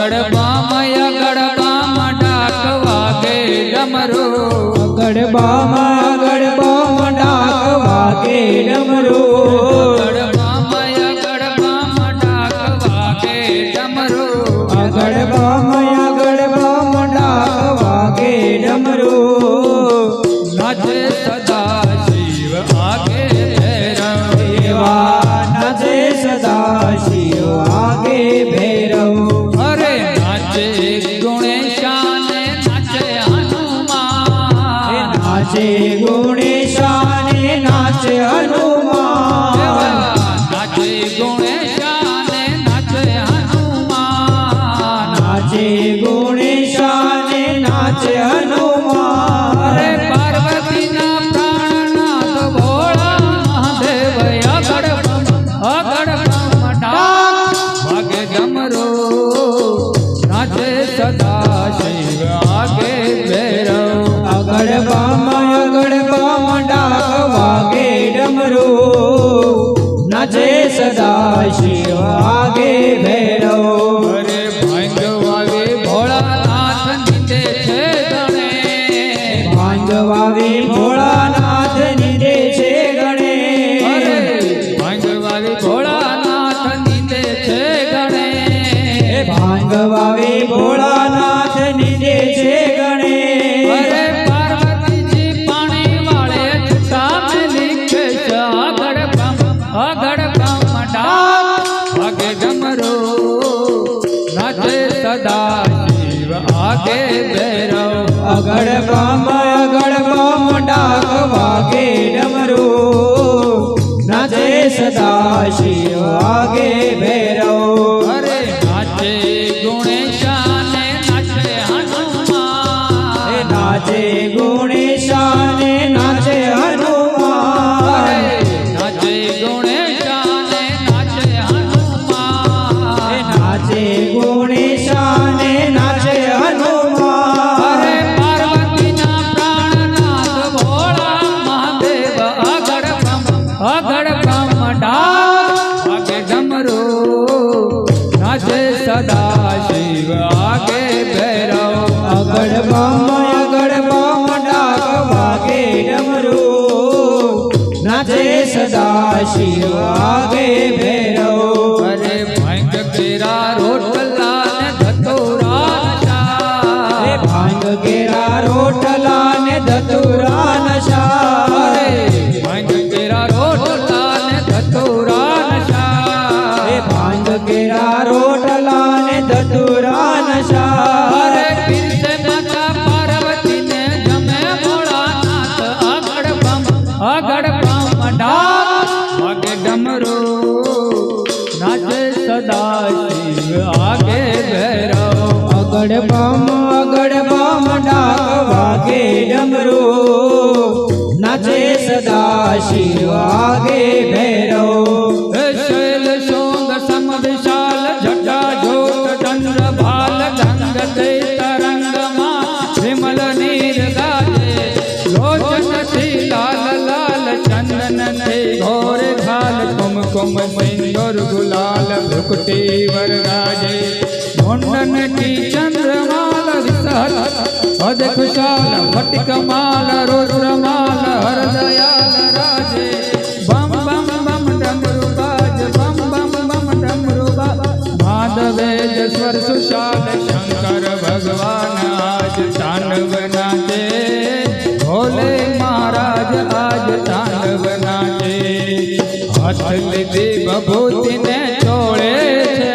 અગડબામાં ડાક વાગે ડમરો અગડબામાં ડાક વાગે ડમરો અગડબામાં ડાક વાગે ડમરો અગડબામાં ડાક વાગે ડમરો નાચે સદા શિવ આગે ભૈરવ દેવા નાચે સદા શિવ આગે ભૈરવ અરે નાચે ગુણેશાને નાચે હનુમાન નાચે ગુણેશાને નાચે હનુમાન નાચે ગુણેશાને નાચે હનુમાન નાચે ગુણેશાને નાચે હનુમાન અરે પાર્વતીના પ્રાણનાથ ભોળા મહાદેવ અગડબમ ડાક વાગે ડમરો નાચે સદા શિવ આગે ભૈરવ અગડબામ ડાક વાગે ડમરો નાચે સદા શિવ આગે ભૈરવ અરે ભાંગ વાગે ભોળાનાથ નીંદે છે ગણે ભાંગ વાવે ભોળાનાથ નીંદે છે ગણે અરે ભાંગ વાગે ભોળાનાથ નીંદે છે ગણે ભાંગ વાવે ભોળાનાથ નીંદે છે ગણે અરે પાર્વતીજી પાણી વાળે છૂટા મેલી છે અગડબમ ડાક વાગે ડમરો નાચે સદા શિવ આગે ભૈરવ અગડબામ ડાક વાગે ડમરો નાચે સદા શિવ આગે ભૈરવ અરે નાચે ગુણેશાને નાચે હનુમાન નાચે ગુણેશાને નાચે હનુમાન અરે નાચે ગુણેશાને નાચે હનુમાન નાચે ગુણેશાને નાચે હનુમાન અરે પાર્વતીના પ્રાણનાથ ભોળા મહાદેવ અગડબમ ડાક વાગે ડમરો નાચે સદા શિવ આગે ભૈરવ અગડબામ ડાક વાગે ડમરો નાચે સદા શિવ આગે ભૈરવ અરે ભાંગ કેરા રોટલા ને ધતૂરા નશા ભાંગ કેરા રોટલા ને ધતુરા નશા અરે ભાંગ કેરા રોટલા ને ધતૂરા નશા ભાંગ કેરા રોટલા ને ધતુરા નશા અરે પીરસે માતા પાર્વતીને જમે ભોળાનાથ અગડબમ ડાક વાગે ડમરો નાચે સદા શિવ આગે ભૈરવ અગડબામ ડાક વાગે ડમરો નાચે સદા શિવ આગે ભૈરવ શૈલ શોંગ સમ વિશાલ જટા જોત ચંદ્ર ભાલ ઢંગ તે તરંગમાં વિમલ નીર ગાજે લોચન થી લાલ લાલ ચંદન થી ઘોર ઘાલ કુમકુમ સિંદૂર ગુલાલ ભુકટી વરગાજે મુંડન કી ચંદ્રમાલ વિસહલ પદ ખુશાલ ફટિકમાલ રુદ્રમાલ હરદયાલ રાજે બમ બમ બમ ડમરુ બાજ બમ બમ બમ ડમરુ બાજ માધવેજ સ્વર સુશાલ શંકર ભગવાન આજ તાંડવ નાચે ભોલે મહારાજ આજ તાંડવ નાચે હાથ લીધી બભૂતિને ચોળે છે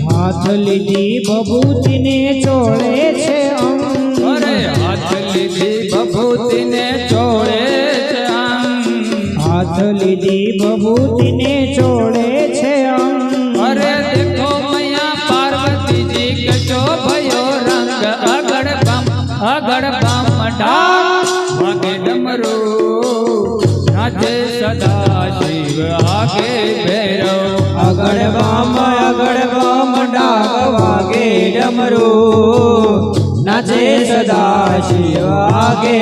હાથ લીધી બભૂતિને ચોળે છે અરે હાથ લીધી બભૂતિને ચોળે છે હાથ લીધી બભૂતિને ચોળે છે અરે દેખો મૈયા પાર્વતીજી કે શોભયો રંગ અગડબમ ડાક વાગે ડમરો નાચે સદા શિવ આગે ભૈરવ અગડબામ ડાક વાગે ડમરો નાચે સદા શિવ આગે